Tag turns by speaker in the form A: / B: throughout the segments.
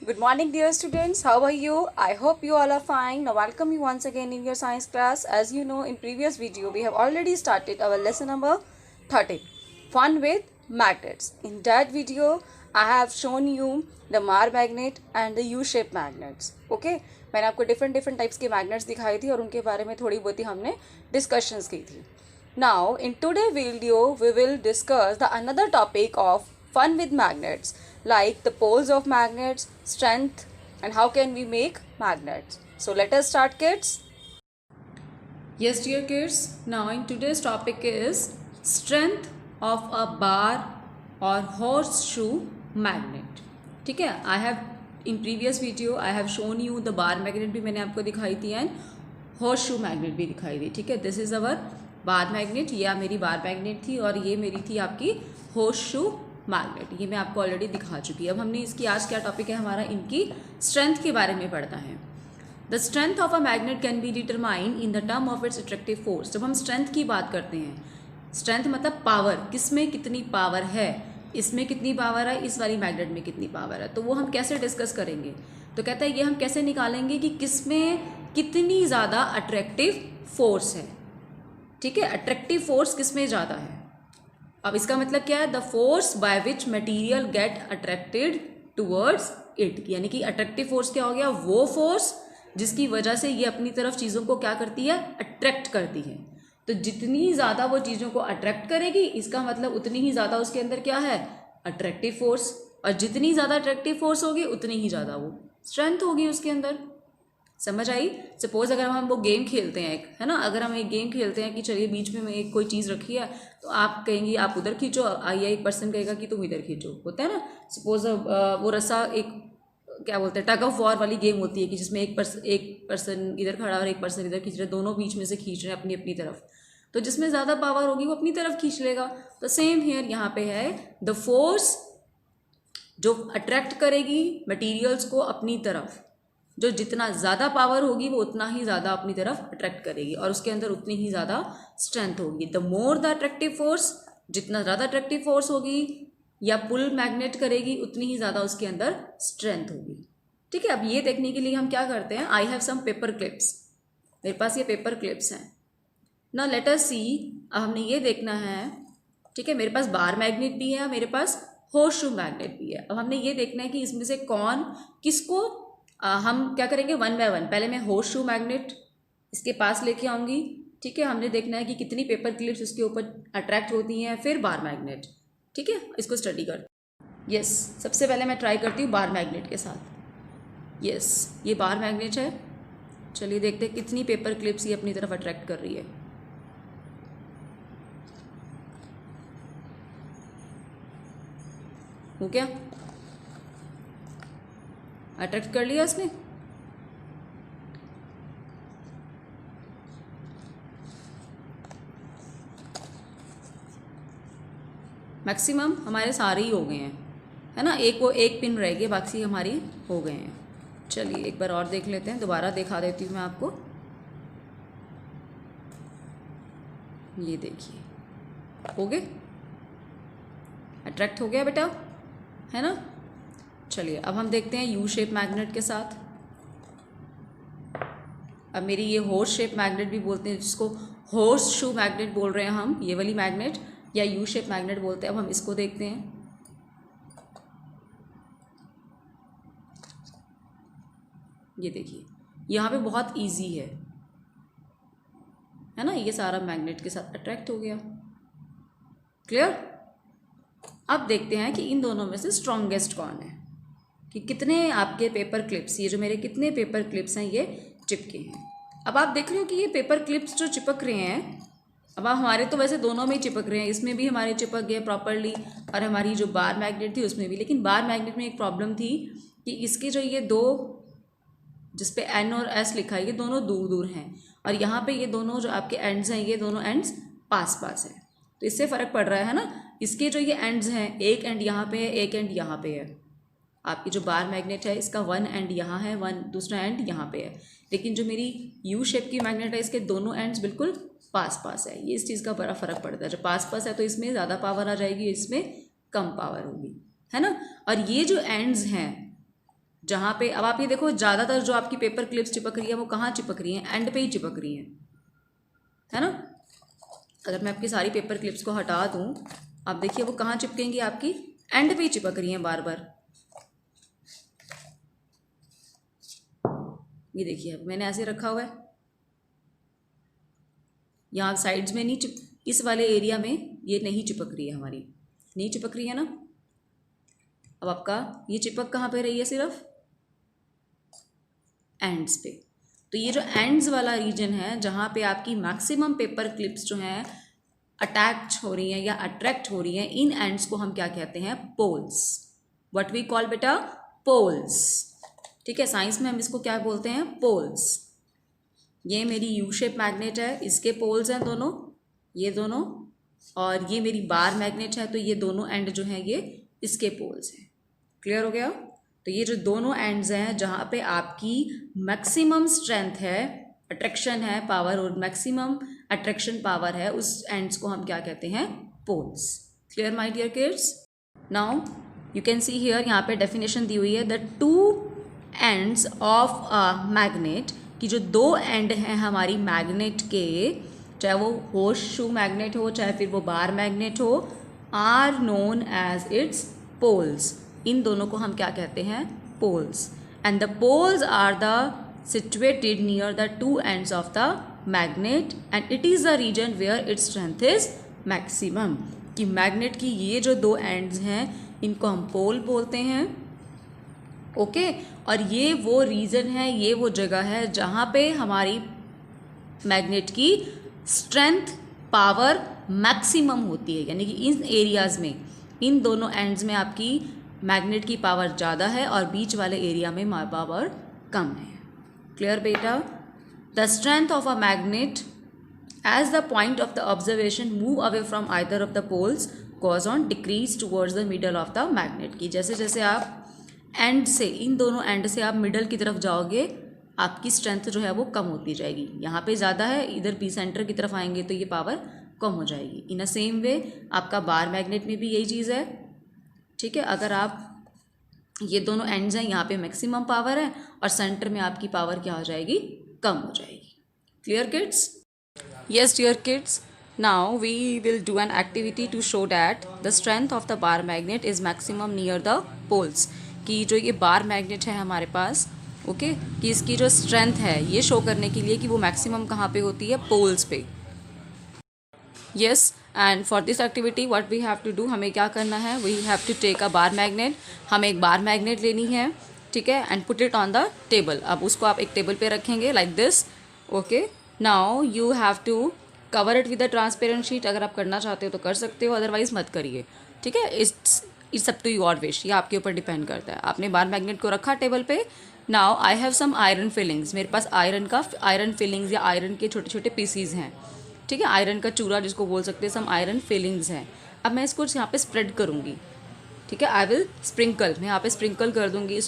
A: Good morning, dear students. How are you? I hope you all are fine. Now, welcome you once again in your science class. As you know, in previous video, we have already started our lesson number 13, Fun with Magnets. In that video, I have shown you the Mar magnet and the U-shaped magnets. Okay? मैंने आपको different types के magnets दिखाई थी और उनके बारे में थोड़ी बहुत ही हमने discussions की थी. Now, in today's video, we will discuss the another topic of fun with magnets, like the poles of magnets, strength, and how can we make magnets. So let us start, kids. Yes, dear kids. Now in today's topic is strength of a bar or horseshoe magnet. ठीक है, I have in previous video I have shown you the bar magnet भी मैंने आपको दिखाई थी and horseshoe magnet भी दिखाई थी. ठीक है, this is our bar magnet. यह मेरी bar magnet थी और ये मेरी थी आपकी horseshoe मैग्नेट. ये मैं आपको ऑलरेडी दिखा चुकी. अब हमने इसकी आज क्या टॉपिक है हमारा, इनकी स्ट्रेंथ के बारे में पढ़ना है. The strength of a magnet can be determine in the term of its attractive force. जब हम स्ट्रेंथ की बात करते हैं, स्ट्रेंथ मतलब पावर, किसमें कितनी पावर है, इसमें कितनी पावर है, इस वाली मैग्नेट में कितनी पावर है, तो वो हम कैसे डिस्कस करेंगे. तो कहता है ये हम कैसे निकालेंगे कि किसमें कितनी ज़्यादा अट्रैक्टिव फोर्स है. ठीक है, अट्रैक्टिव फोर्स किसमें ज़्यादा है. अब इसका मतलब क्या है, the force by which material get attracted towards it. यानी कि अट्रैक्टिव फोर्स क्या हो गया, वो फोर्स जिसकी वजह से ये अपनी तरफ चीज़ों को क्या करती है, अट्रैक्ट करती है. तो जितनी ज़्यादा वो चीज़ों को अट्रैक्ट करेगी, इसका मतलब उतनी ही ज़्यादा उसके अंदर क्या है, अट्रैक्टिव फोर्स. और जितनी ज़्यादा अट्रैक्टिव फोर्स होगी उतनी ही ज़्यादा वो स्ट्रेंथ होगी उसके अंदर. समझ आई. सपोज अगर हम वो गेम खेलते हैं एक, है ना, अगर हम एक गेम खेलते हैं कि चलिए बीच में एक कोई चीज़ रखी है, तो आप कहेंगे आप उधर खींचो, या एक पर्सन कहेगा कि तुम इधर खींचो. होता है ना. सपोज वो रस्सा एक क्या बोलते हैं, टग ऑफ वॉर वाली गेम होती है कि जिसमें एक पर्सन इधर खड़ा और एक पर्सन इधर खींच रहे, दोनों बीच में से खींच रहे हैं अपनी अपनी तरफ. तो जिसमें ज़्यादा पावर होगी वो अपनी तरफ खींच लेगा. तो सेम हेयर यहाँ पे है, द फोर्स जो अट्रैक्ट करेगी मटीरियल्स को अपनी तरफ, जो जितना ज़्यादा पावर होगी वो उतना ही ज़्यादा अपनी तरफ अट्रैक्ट करेगी और उसके अंदर उतनी ही ज़्यादा स्ट्रेंथ होगी. The more the attractive force, जितना ज़्यादा अट्रैक्टिव फोर्स होगी या पुल मैग्नेट करेगी, उतनी ही ज़्यादा उसके अंदर स्ट्रेंथ होगी. ठीक है, अब ये देखने के लिए हम क्या करते हैं, I have some paper clips. मेरे पास ये पेपर क्लिप्स हैं. Now let us see. अब हमने ये देखना है. ठीक है, मेरे पास बार मैग्नेट भी है, मेरे पास होर्सशू मैग्नेट भी है. अब हमने ये देखना है कि इसमें से कौन किसको हम क्या करेंगे, वन बाय वन. पहले मैं होर्सशू मैग्नेट इसके पास लेके आऊँगी. ठीक है, हमने देखना है कि कितनी पेपर क्लिप्स उसके ऊपर अट्रैक्ट होती हैं, फिर बार मैग्नेट. ठीक है, इसको स्टडी कर. यस, सबसे पहले मैं ट्राई करती हूँ बार मैग्नेट के साथ. यस, ये बार मैग्नेट है. चलिए देखते हैं कितनी पेपर क्लिप्स ये अपनी तरफ अट्रैक्ट कर रही है. हो क्या, अट्रैक्ट कर लिया इसने. मैक्सिमम हमारे सारे ही हो गए हैं, है ना. एक पिन रह गई, बाकी हमारी हो गए हैं. चलिए एक बार और देख लेते हैं, दोबारा दिखा देती हूँ मैं आपको. ये देखिए, हो गए, अट्रैक्ट हो गया बेटा, है ना. चलिए अब हम देखते हैं यू शेप मैग्नेट के साथ. अब मेरी ये हॉर्स शेप मैग्नेट भी बोलते हैं, जिसको हॉर्स शू मैग्नेट बोल रहे हैं हम, ये वाली मैग्नेट, या यू शेप मैग्नेट बोलते हैं. अब हम इसको देखते हैं. ये देखिए, यहाँ पे बहुत इजी है ना. ये सारा मैग्नेट के साथ अट्रैक्ट हो गया. क्लियर. अब देखते हैं कि इन दोनों में से स्ट्रॉन्गेस्ट कौन है, कि कितने आपके पेपर क्लिप्स, ये जो मेरे कितने पेपर क्लिप्स हैं ये चिपके हैं. अब आप देख रहे हो कि ये पेपर क्लिप्स जो चिपक रहे हैं, अब हमारे तो वैसे दोनों में ही चिपक रहे हैं, इसमें भी हमारे चिपक गए प्रॉपरली और हमारी जो बार मैग्नेट थी उसमें भी. लेकिन बार मैग्नेट में एक प्रॉब्लम थी कि इसके जो ये दो, जिसपे एन और एस लिखा है, ये दोनों दूर दूर हैं, और यहाँ पे ये दोनों जो आपके एंड्स हैं, ये दोनों एंड्स पास पास है. तो इससे फ़र्क पड़ रहा है ना. इसके जो ये एंड्स हैं, एक एंड यहाँ पे है, एक एंड यहाँ पे है. आपकी जो बार मैग्नेट है इसका वन एंड यहाँ है, वन दूसरा एंड यहाँ पे है. लेकिन जो मेरी यू शेप की मैग्नेट है, इसके दोनों एंड्स बिल्कुल पास पास है. ये इस चीज़ का बड़ा फ़र्क पड़ता है. जब पास पास है तो इसमें ज़्यादा पावर आ जाएगी, इसमें कम पावर होगी, है ना. और ये जो एंड्स हैं जहाँ पे अब आप ये देखो, ज़्यादातर जो आपकी पेपर क्लिप्स चिपक रही है वो कहाँ चिपक रही हैं? एंड पे ही चिपक रही हैं, है ना। अगर मैं आपकी सारी पेपर क्लिप्स को हटा दूँ, आप देखिए वो कहाँ चिपकेंगी, आपकी एंड पे ही चिपक रही हैं बार बार। ये देखिए अब मैंने ऐसे रखा हुआ है, यहाँ साइड्स में नहीं इस वाले एरिया में ये नहीं चिपक रही है हमारी, नहीं चिपक रही है ना। अब आपका ये चिपक कहाँ पे रही है? सिर्फ एंड्स पे। तो ये जो एंड्स वाला रीजन है जहाँ पे आपकी मैक्सिमम पेपर क्लिप्स जो हैं अटैच हो रही हैं या अट्रैक्ट हो रही हैं, इन एंड्स को हम क्या कहते हैं? पोल्स। व्हाट वी कॉल बेटा? पोल्स। ठीक है, साइंस में हम इसको क्या बोलते हैं? पोल्स। ये मेरी यू शेप मैग्नेट है, इसके पोल्स हैं दोनों, ये दोनों, और ये मेरी बार मैग्नेट है, तो ये दोनों एंड जो हैं ये इसके पोल्स हैं। क्लियर हो गया? तो ये जो दोनों एंड्स हैं जहाँ पे आपकी मैक्सिमम स्ट्रेंथ है, अट्रैक्शन है, पावर और मैक्सिमम अट्रैक्शन पावर है, उस एंड्स को हम क्या कहते हैं? Poles. Clear my dear kids? Now you can see here, यहाँ पे डेफिनेशन दी हुई है, the two ends of a magnet, कि जो दो एंड हैं हमारी मैग्नेट के, चाहे वो होर्स शू मैग्नेट हो चाहे फिर वो बार मैग्नेट हो, or known as its poles. इन दोनों को हम क्या कहते हैं? Poles. And the poles are the situated near the two ends of the magnet and it is the region where its strength is maximum। कि magnet की ये जो दो एंड्स हैं इनको हम पोल बोलते हैं, ओके। और ये वो रीजन है, ये वो जगह है जहाँ पे हमारी मैग्नेट की स्ट्रेंथ, पावर मैक्सिमम होती है, यानी कि इन एरियाज़ में, इन दोनों एंड्स में आपकी मैग्नेट की पावर ज़्यादा है और बीच वाले एरिया में पावर कम है। क्लियर बेटा? The strength of a magnet as the point of the observation move away from either of the poles cause on decrease towards the middle of the magnet. की जैसे जैसे आप एंड से, इन दोनों and से आप मिडल की तरफ जाओगे, आपकी स्ट्रेंथ जो है वो कम होती जाएगी। यहाँ पे ज़्यादा है, इधर पी सेंटर की तरफ आएंगे तो ये पावर कम हो जाएगी। इन अ सेम वे आपका बार मैग्नेट में भी यही चीज़ है, ठीक है। अगर आप ये दोनों एंड्स हैं, यहाँ पे मैक्सिमम पावर है और सेंटर में आपकी पावर क्या हो जाएगी? कम हो जाएगी। Clear kids? Yes dear kids, now we will do an activity to show that the strength of the bar magnet is maximum near the poles. कि जो ये बार मैग्नेट है हमारे पास, ओके, कि इसकी जो स्ट्रेंथ है ये शो करने के लिए कि वो मैक्सिमम कहाँ पे होती है? पोल्स पे। Yes, and for this activity what we have to do, हमें क्या करना है? We have to take a bar magnet. हमें एक बार मैग्नेट लेनी है, ठीक है, and put it on the table. अब उसको आप एक टेबल पे रखेंगे like this, okay. Now you have to cover it with a transparent sheet. अगर आप करना चाहते हो तो कर सकते हो, अदरवाइज मत करिए, ठीक है। It's up to your wish, ये आपके ऊपर डिपेंड करता है। आपने बार मैग्नेट को रखा टेबल पे। Now I have some iron filings, मेरे पास आयरन फिलिंग्स या आयरन के छोटे छोटे पीसीज हैं, ठीक है, आयरन का चूरा जिसको बोल सकते हैं, सम आयरन फिलिंग्स हैं। अब मैं इसको यहाँ पे स्प्रेड करूँगी, ठीक है, आई विल स्प्रिंकल, मैं यहाँ पे स्प्रिंकल कर दूँगी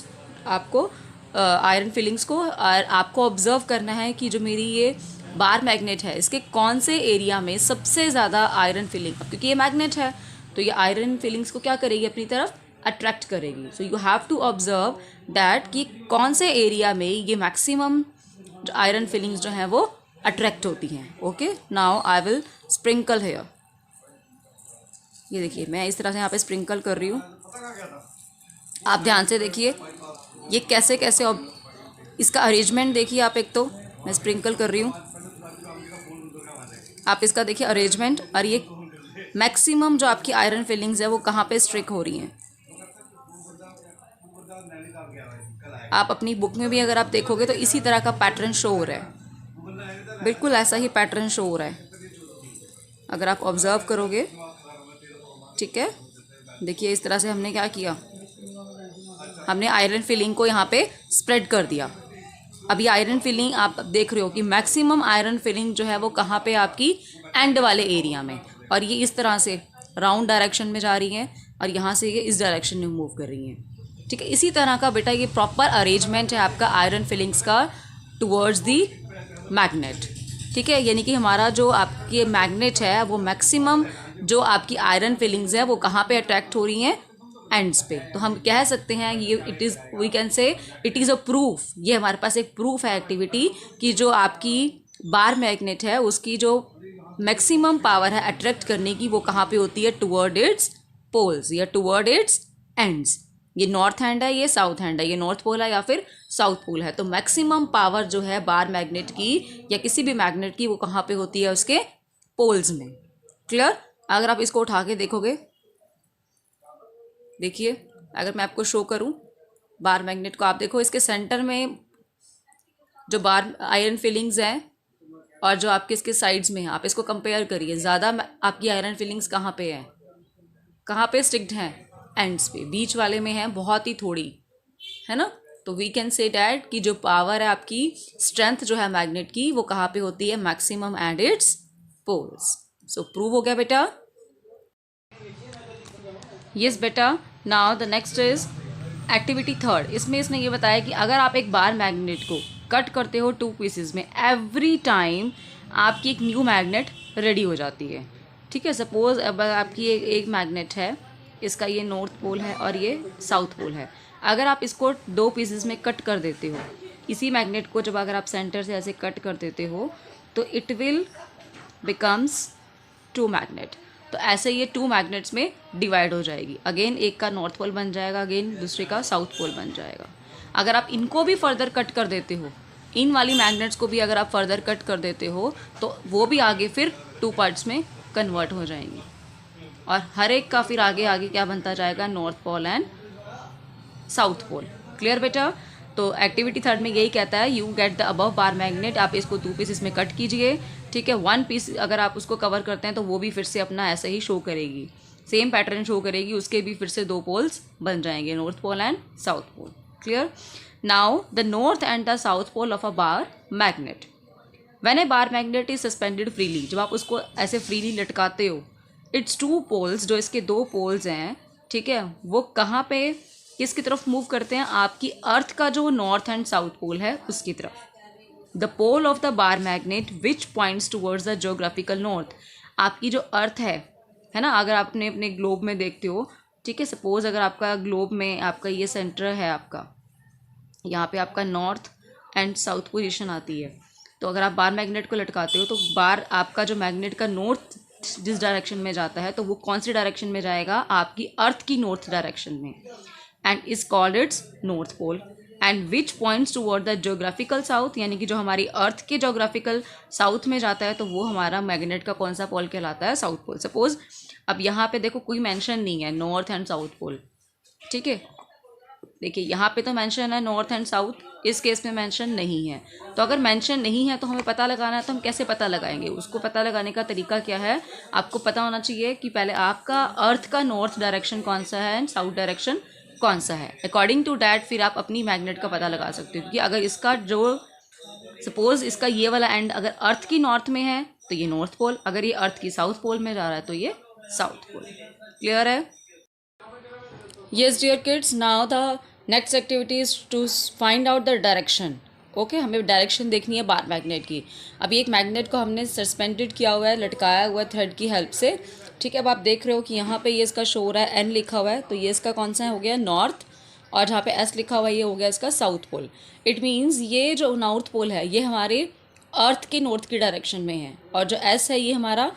A: आपको आयरन फिलिंग्स को। और आपको ऑब्जर्व करना है कि जो मेरी ये बार मैग्नेट है इसके कौन से एरिया में सबसे ज़्यादा आयरन फिलिंग, क्योंकि ये मैग्नेट है तो ये आयरन फिलिंग्स को क्या करेगी? अपनी तरफ अट्रैक्ट करेगी। So you have to observe that कि कौन से एरिया में ये मैक्सिमम आयरन फिलिंग्स जो हैं वो अट्रैक्ट होती हैं, okay. Now I will sprinkle here. ये देखिए मैं इस तरह से यहाँ पे स्प्रिंकल कर रही हूँ, आप ध्यान से देखिए ये कैसे कैसे, इसका अरेंजमेंट देखिए आप। एक तो मैं स्प्रिंकल कर रही हूँ, आप इसका देखिए अरेंजमेंट, और ये मैक्सिमम जो आपकी आयरन फिलिंग्स है वो कहाँ पे स्ट्रिक हो रही हैं। आप अपनी बुक में भी अगर आप देखोगे तो इसी तरह का पैटर्न शो हो रहा है, बिल्कुल ऐसा ही पैटर्न शो हो रहा है अगर आप ऑब्जर्व करोगे, ठीक है। देखिए इस तरह से हमने क्या किया, हमने आयरन फिलिंग को यहाँ पे स्प्रेड कर दिया। अभी आयरन फिलिंग आप देख रहे हो कि मैक्सिमम आयरन फिलिंग जो है वो कहाँ पे? आपकी एंड वाले एरिया में, और ये इस तरह से राउंड डायरेक्शन में जा रही हैं और यहाँ से ये इस डायरेक्शन में मूव कर रही हैं, ठीक है। इसी तरह का बेटा ये प्रॉपर अरेंजमेंट है आपका आयरन फिलिंग्स का टुवर्ड्स दी मैग्नेट, ठीक है। यानी कि हमारा जो आपके मैग्नेट है वो मैक्सिमम जो आपकी आयरन फिलिंग्स है वो कहाँ पे अट्रैक्ट हो रही हैं? एंड्स पे। तो हम कह सकते हैं ये it is we can say it is a proof, ये हमारे पास एक प्रूफ है एक्टिविटी कि जो आपकी बार मैग्नेट है उसकी जो मैक्सिमम पावर है अट्रैक्ट करने की वो कहाँ पे होती है, टुवर्ड इट्स पोल्स या टुवर्ड इट्स एंड्स। ये नॉर्थ हैंड है, ये साउथ हैंड है, ये नॉर्थ पोल है या फिर साउथ पोल है। तो मैक्सिमम पावर जो है बार मैग्नेट की या किसी भी मैग्नेट की वो कहाँ पे होती है, उसके पोल्स में। क्लियर? अगर आप इसको उठा के देखोगे, देखिए अगर मैं आपको शो करूं बार मैग्नेट को, आप देखो इसके सेंटर में जो बार आयरन फिलिंग्स हैं और जो आपके इसके साइड्स में हैं, आप इसको कंपेयर करिए। ज़्यादा आपकी आयरन फिलिंग्स कहाँ पे है, कहाँ पे स्टिक्ड हैं, एंड्स पे। बीच वाले में है बहुत ही थोड़ी, है ना। तो वी कैन से डैट कि जो पावर है आपकी स्ट्रेंथ जो है मैग्नेट की वो कहाँ पे होती है, maximum and it's poles. So prove हो गया बेटा। यस बेटा। Now the next is activity third. इसमें इसने ये बताया कि अगर आप एक बार मैग्नेट को कट करते हो 2 पीसेज में, एवरी टाइम आपकी एक न्यू मैग्नेट रेडी हो जाती है। ठीक है, सपोज अब आपकी एक मैग्नेट है, इसका ये नॉर्थ पोल है और ये साउथ पोल है। अगर आप इसको 2 पीसेज में कट कर देते हो, इसी मैग्नेट को जब अगर आप सेंटर से ऐसे कट कर देते हो तो इट विल बिकम्स 2 मैग्नेट। तो ऐसे ये 2 मैग्नेट्स में डिवाइड हो जाएगी। अगेन एक का नॉर्थ पोल बन जाएगा, अगेन दूसरे का साउथ पोल बन जाएगा। अगर आप इनको भी फर्दर कट कर देते हो, इन वाली मैग्नेट्स को भी अगर आप फर्दर कट कर देते हो तो वो भी आगे फिर 2 पार्ट्स में कन्वर्ट हो जाएंगी और हर एक का फिर आगे आगे क्या बनता जाएगा, north pole and south pole. Clear बेटा? तो एक्टिविटी थर्ड में यही कहता है, you get the above bar magnet. आप इसको 2 पीसेस में कट कीजिए। ठीक है, 1 पीस अगर आप उसको कवर करते हैं तो वो भी फिर से अपना ऐसे ही शो करेगी, सेम पैटर्न शो करेगी, उसके भी फिर से 2 पोल्स बन जाएंगे, north pole and south pole. Clear? Now the north and the south pole of a bar magnet. When a bar magnet is suspended freely, जब आप उसको ऐसे फ्रीली लटकाते हो, इट्स 2 पोल्स, जो इसके 2 पोल्स हैं, ठीक है, वो कहाँ पे किसकी तरफ मूव करते हैं, आपकी अर्थ का जो नॉर्थ एंड साउथ पोल है उसकी तरफ। The pole of the bar magnet which points towards the geographical north. आपकी जो अर्थ है ना, अगर आपने अपने ग्लोब में देखते हो, ठीक है, सपोज अगर आपका ग्लोब में आपका ये सेंटर है, आपका यहाँ पे आपका नॉर्थ एंड साउथ पोजीशन आती है। तो अगर आप बार मैग्नेट को लटकाते हो तो बार आपका जो मैग्नेट का नॉर्थ जिस डायरेक्शन में जाता है तो वो कौन सी डायरेक्शन में जाएगा, आपकी अर्थ की नॉर्थ डायरेक्शन में, and is called its north pole. And which points toward the geographical south, यानी कि जो हमारी अर्थ के जियोग्राफिकल साउथ में जाता है तो वो हमारा मैग्नेट का कौन सा पोल कहलाता है, साउथ पोल। सपोज अब यहाँ पे देखो कोई मेंशन नहीं है नॉर्थ एंड साउथ पोल, ठीक है, देखिए यहाँ पे तो मेंशन है नॉर्थ एंड साउथ, इस केस में मेंशन नहीं है। तो अगर मेंशन नहीं है तो हमें पता लगाना है, तो हम कैसे पता लगाएंगे, उसको पता लगाने का तरीका क्या है, आपको पता होना चाहिए कि पहले आपका अर्थ का नॉर्थ डायरेक्शन कौन सा है एंड साउथ डायरेक्शन कौन सा है। अकॉर्डिंग टू डैट फिर आप अपनी मैग्नेट का पता लगा सकते हो, क्योंकि अगर इसका जो सपोज इसका ये वाला एंड अगर अर्थ की नॉर्थ में है तो ये नॉर्थ पोल, अगर ये अर्थ की साउथ पोल में जा रहा है तो ये साउथ पोल। क्लियर है? Yes dear kids, now the next activity is to find out the direction. Okay, हमें डायरेक्शन देखनी है बार मैग्नेट की। अभी एक मैग्नेट को हमने सस्पेंडेड किया हुआ है, लटकाया हुआ है थ्रेड की हेल्प से, ठीक है। अब आप देख रहे हो कि यहाँ पे ये इसका शो हो रहा है, एन लिखा हुआ है, तो ये इसका कौन सा हो गया, नॉर्थ, और जहाँ पे एस लिखा हुआ है ये हो गया इसका साउथ पोल। इट मीन्स ये जो नॉर्थ पोल है ये हमारे अर्थ के नॉर्थ की डायरेक्शन में है, और जो एस है ये हमारा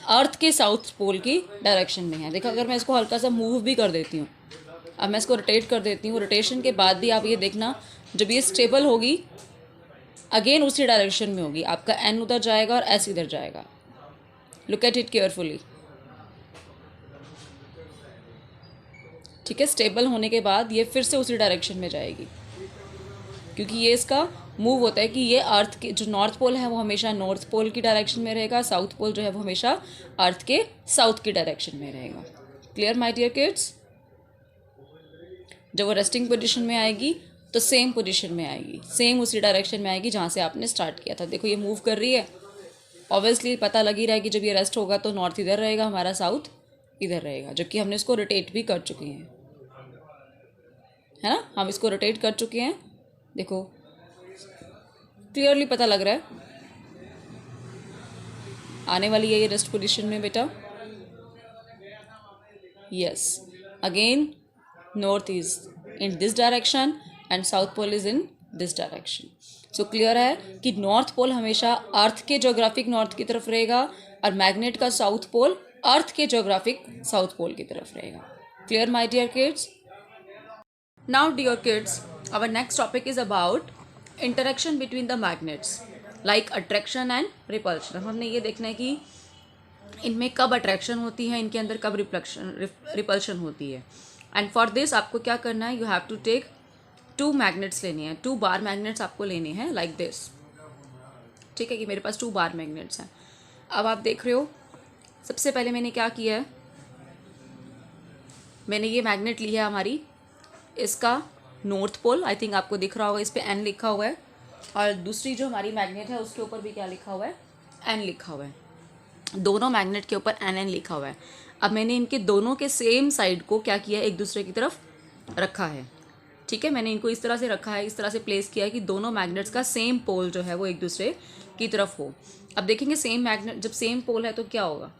A: अर्थ के साउथ पोल की डायरेक्शन में है। देखो अगर मैं इसको हल्का सा मूव भी कर देती हूँ, अब मैं इसको रोटेट कर देती हूँ, रोटेशन के बाद भी आप ये देखना जब ये स्टेबल होगी अगेन उसी डायरेक्शन में होगी, आपका एन उधर जाएगा और एस इधर जाएगा। लुक एट इट केयरफुली, ठीक है। स्टेबल होने के बाद ये फिर से उसी डायरेक्शन में जाएगी, क्योंकि ये इसका मूव होता है कि ये अर्थ के जो नॉर्थ पोल है वो हमेशा नॉर्थ पोल की डायरेक्शन में रहेगा, साउथ पोल जो है वो हमेशा अर्थ के साउथ की डायरेक्शन में रहेगा। Clear my dear kids? जब वो रेस्टिंग पोजीशन में आएगी तो सेम पोजीशन में आएगी, सेम उसी डायरेक्शन में आएगी जहाँ से आपने स्टार्ट किया था। देखो ये मूव कर रही है, ऑब्वियसली पता लगी रहा है कि जब ये रेस्ट होगा तो नॉर्थ इधर रहेगा, हमारा साउथ इधर रहेगा, जबकि हमने इसको रोटेट भी कर चुके हैं, है ना, हम इसको रोटेट कर चुके हैं। देखो क्लियरली पता लग रहा है, आने वाली है ये रेस्ट पोजीशन में बेटा, yes. again north is in this direction and south pole is in this direction. So clear है कि नॉर्थ पोल हमेशा अर्थ के ज्योग्राफिक नॉर्थ की तरफ रहेगा और मैग्नेट का साउथ पोल अर्थ के ज्योग्राफिक साउथ पोल की तरफ रहेगा. Clear my dear kids? Now dear kids, our next topic is about interaction between the magnets like attraction and repulsion. अब हमने ये देखना है कि इनमें कब अट्रैक्शन होती है, इनके अंदर कब रिपल्शन होती है. एंड फॉर दिस आपको क्या करना है, you have to take 2 magnets लेने हैं, 2 बार मैग्नेट्स आपको लेने हैं लाइक दिस. ठीक है कि मेरे पास 2 बार मैग्नेट्स हैं. अब आप देख रहे हो सबसे पहले मैंने क्या किया है, मैंने ये मैग्नेट लिया है हमारी, इसका नॉर्थ पोल, आई थिंक आपको दिख रहा होगा इस पर एन लिखा हुआ है, और दूसरी जो हमारी मैग्नेट है उसके ऊपर भी क्या लिखा हुआ है, एन लिखा हुआ है. दोनों मैग्नेट के ऊपर एन लिखा हुआ है. अब मैंने इनके दोनों के सेम साइड को क्या किया है, एक दूसरे की तरफ रखा है. ठीक है, मैंने इनको इस तरह से रखा है, इस तरह से प्लेस किया है कि दोनों मैग्नेट्स का सेम पोल जो है वो एक दूसरे की तरफ हो. अब देखेंगे सेम मैग्नेट, जब सेम पोल है तो क्या होगा,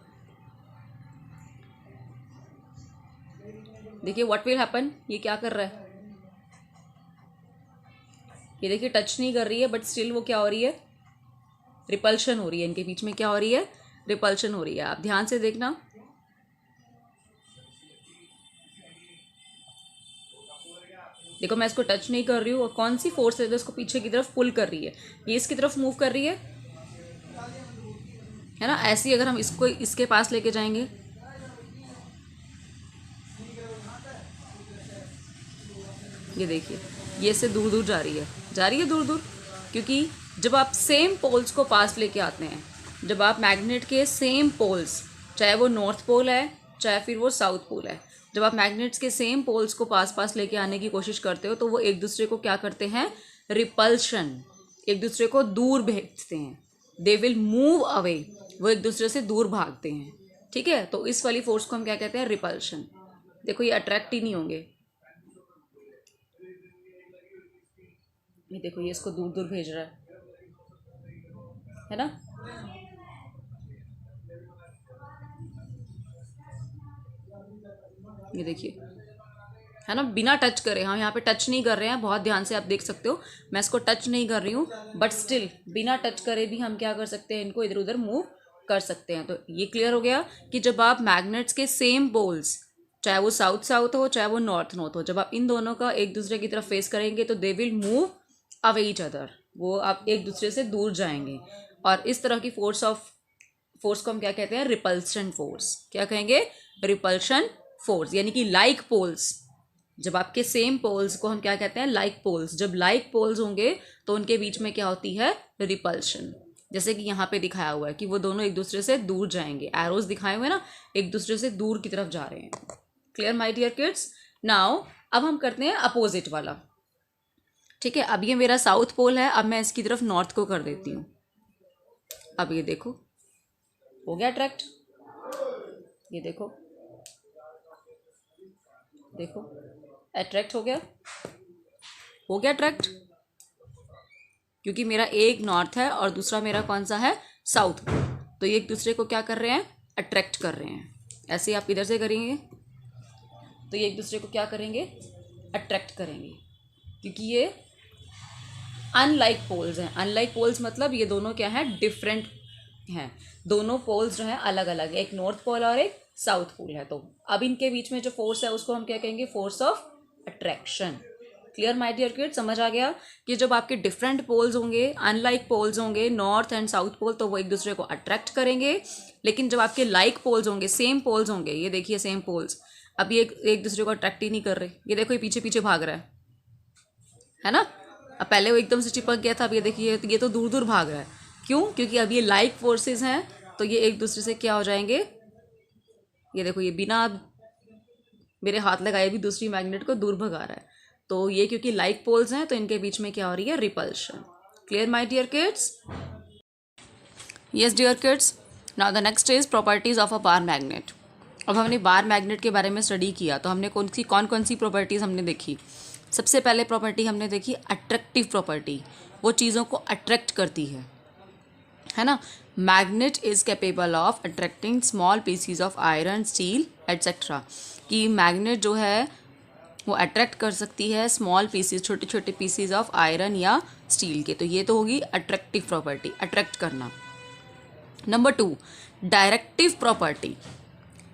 A: देखिए व्हाट विल हैपन. ये क्या कर रहा है, ये देखिए टच नहीं कर रही है बट स्टिल वो क्या हो रही है, रिपल्शन हो रही है. इनके बीच में क्या हो रही है, रिपल्शन हो रही है. आप ध्यान से देखना, देखो मैं इसको टच नहीं कर रही हूँ और कौन सी फोर्स है जो इसको पीछे की तरफ पुल कर रही है, ये इसकी तरफ मूव कर रही है ना. ऐसे ही अगर हम इसको इसके पास लेके जाएंगे, ये देखिए ये इससे दूर दूर जा रही है दूर दूर, क्योंकि जब आप सेम पोल्स को पास लेके आते हैं, जब आप मैग्नेट के सेम पोल्स, चाहे वो नॉर्थ पोल है चाहे फिर वो साउथ पोल है, जब आप मैग्नेट्स के सेम पोल्स को पास लेके आने की कोशिश करते हो तो वो एक दूसरे को क्या करते हैं, रिपल्शन, एक दूसरे को दूर भेजते हैं. दे विल मूव अवे, वो एक दूसरे से दूर भागते हैं. ठीक है, तो इस वाली फोर्स को हम क्या कहते हैं, रिपल्शन. देखो ये अट्रैक्ट ही नहीं होंगे, ये देखो ये इसको दूर दूर भेज रहा है ना. ये देखिए है ना, बिना टच करे, हम यहाँ पे टच नहीं कर रहे हैं, बहुत ध्यान से आप देख सकते हो मैं इसको टच नहीं कर रही हूँ, बट स्टिल बिना टच करे भी हम क्या कर सकते हैं, इनको इधर उधर मूव कर सकते हैं. तो ये क्लियर हो गया कि जब आप मैग्नेट्स के सेम पोल्स, चाहे वो साउथ साउथ हो चाहे वो नॉर्थ नॉर्थ हो, जब आप इन दोनों का एक दूसरे की तरफ फेस करेंगे तो they will move away each other, वो आप एक दूसरे से दूर जाएंगे. और इस तरह की फोर्स को हम क्या कहते हैं, रिपल्शन फोर्स. क्या कहेंगे, रिपल्शन फोर्स. यानी कि लाइक पोल्स, जब आपके सेम पोल्स को हम क्या कहते हैं, लाइक पोल्स. जब लाइक पोल्स होंगे तो उनके बीच में क्या होती है, रिपल्शन. जैसे कि यहाँ पे दिखाया हुआ है कि वो दोनों एक दूसरे से दूर जाएंगे, एरोज दिखाए हुए ना, एक दूसरे से दूर की तरफ जा रहे हैं. Clear my dear kids? Now अब हम करते हैं अपोजिट वाला. ठीक है, अब ये मेरा साउथ पोल है, अब मैं इसकी तरफ नॉर्थ को कर देती हूँ. अब ये देखो हो गया अट्रैक्ट, ये देखो देखो अट्रैक्ट हो गया अट्रैक्ट, क्योंकि मेरा एक नॉर्थ है और दूसरा मेरा कौन सा है, साउथ. तो ये एक दूसरे को क्या कर रहे हैं, अट्रैक्ट कर रहे हैं. ऐसे आप इधर से करेंगे तो ये एक दूसरे को क्या करेंगे, अट्रैक्ट करेंगे, क्योंकि ये अनलाइक पोल्स हैं. अनलाइक पोल्स मतलब ये दोनों क्या है, डिफरेंट हैं. दोनों पोल्स जो हैं अलग अलग है, एक नॉर्थ पोल और एक साउथ पोल है. तो अब इनके बीच में जो फोर्स है उसको हम क्या कहेंगे, force of attraction. Clear my dear kids? समझ आ गया कि जब आपके डिफरेंट पोल्स होंगे, अनलाइक पोल्स होंगे, नॉर्थ एंड साउथ पोल, तो वो एक दूसरे को अट्रैक्ट करेंगे. लेकिन जब आपके लाइक पोल्स होंगे, सेम पोल्स होंगे, ये देखिए सेम पोल्स, अब ये एक दूसरे को अट्रैक्ट ही नहीं कर रहे. ये देखो ये पीछे पीछे भाग रहा है ना. अब पहले वो एकदम से चिपक गया था, अब ये देखिए ये तो दूर दूर भाग रहा है. क्यों? क्योंकि अब ये लाइक फोर्सेस हैं, तो ये एक दूसरे से क्या हो जाएंगे, ये देखो ये बिना मेरे हाथ लगाए भी दूसरी मैग्नेट को दूर भगा रहा है. तो ये क्योंकि लाइक पोल्स हैं तो इनके बीच में क्या हो रही है, repulsion. Clear my dear kids? Yes dear kids. Now the next is properties of a bar magnet. अब हमने बार मैग्नेट के बारे में स्टडी किया, तो हमने कौन सी प्रॉपर्टीज़ हमने देखी. सबसे पहले प्रॉपर्टी हमने देखी अट्रैक्टिव प्रॉपर्टी, वो चीज़ों को अट्रैक्ट करती है. है ना। Magnet is capable of attracting small PCs of iron, steel etcetera, कि मैग्नेट जो है वो अट्रैक्ट कर सकती है स्मॉल पीसीज, छोटे छोटे पीसीज ऑफ आयरन या स्टील के। तो ये तो होगी अट्रैक्टिव प्रॉपर्टी, अट्रैक्ट करना। Number 2, directive property.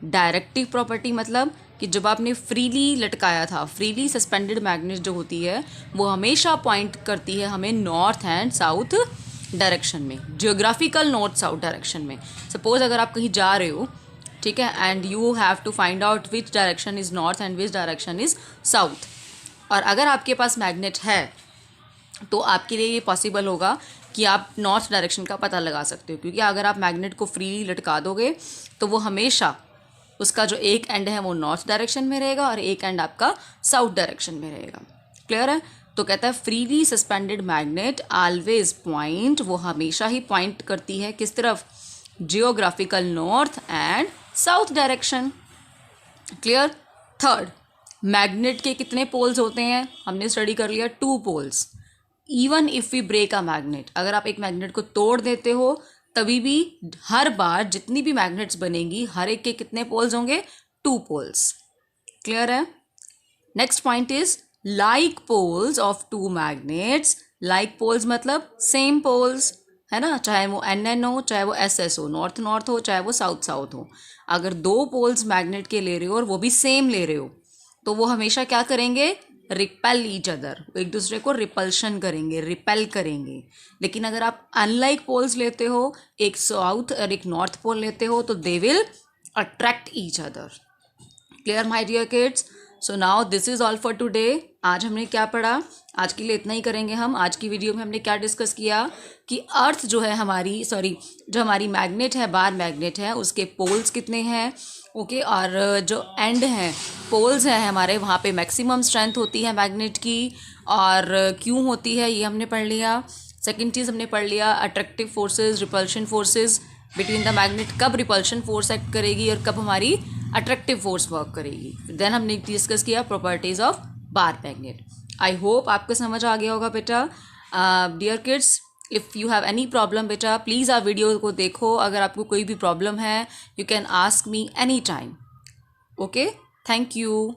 A: Directive property मतलब कि जब आपने फ्रीली लटकाया था, फ्रीली सस्पेंडेड मैग्नेट जो होती है वो हमेशा पॉइंट करती है हमें नॉर्थ एंड साउथ डायरेक्शन में, जियोग्राफिकल नॉर्थ साउथ डायरेक्शन में। सपोज अगर आप कहीं जा रहे हो, ठीक है, and you have to find out which direction is north and which direction is south, और अगर आपके पास मैग्नेट है तो आपके लिए ये पॉसिबल होगा कि आप नॉर्थ डायरेक्शन का पता लगा सकते हो, क्योंकि अगर आप मैग्नेट को फ्रीली लटका दोगे तो वो हमेशा उसका जो एक एंड है वो नॉर्थ डायरेक्शन में रहेगा और एक एंड आपका साउथ डायरेक्शन में रहेगा। क्लियर है। तो कहता है freely suspended magnet always point, वो हमेशा ही पॉइंट करती है किस तरफ, geographical north and south direction. Clear. Third, magnet के कितने पोल्स होते हैं, हमने स्टडी कर लिया 2 poles. Even if we break a magnet, अगर आप एक मैग्नेट को तोड़ देते हो तभी भी हर बार जितनी भी मैग्नेट्स बनेंगी हर एक के कितने पोल्स होंगे, 2 पोल्स। क्लियर है। Next point is like poles of 2 magnets. Like poles मतलब सेम पोल्स, है ना, चाहे वो NN हो चाहे वो SS हो, नॉर्थ नॉर्थ हो चाहे वो साउथ साउथ हो। अगर 2 पोल्स मैग्नेट के ले रहे हो और वो भी सेम ले रहे हो तो वो हमेशा क्या करेंगे, रिपेल ईच अदर, एक दूसरे को रिपल्शन करेंगे, रिपेल करेंगे। लेकिन अगर आप अनलाइक पोल्स लेते हो, एक साउथ और एक नॉर्थ पोल लेते हो, तो they will attract each other. Clear my dear kids. So now this is all for today. आज हमने क्या पढ़ा, आज के लिए इतना ही करेंगे हम। आज की वीडियो में हमने क्या डिस्कस किया कि अर्थ जो है हमारी, जो हमारी मैग्नेट है, बार मैग्नेट है, उसके पोल्स कितने हैं, ओके, और जो एंड हैं, पोल्स हैं हमारे, वहाँ पे मैक्सिमम स्ट्रेंथ होती है मैग्नेट की, और क्यों होती है ये हमने पढ़ लिया। सेकंड चीज़ हमने पढ़ लिया attractive forces, repulsion forces between the magnet, कब रिपल्शन फोर्स एक्ट करेगी और कब हमारी अट्रैक्टिव फोर्स वर्क करेगी। देन हमने डिस्कस किया properties of bar magnet. I hope आपको समझ आ गया होगा बेटा। Dear kids, if you have any problem बेटा प्लीज़ आप वीडियो को देखो। अगर आपको कोई भी प्रॉब्लम है you can ask me any time. Okay, thank you.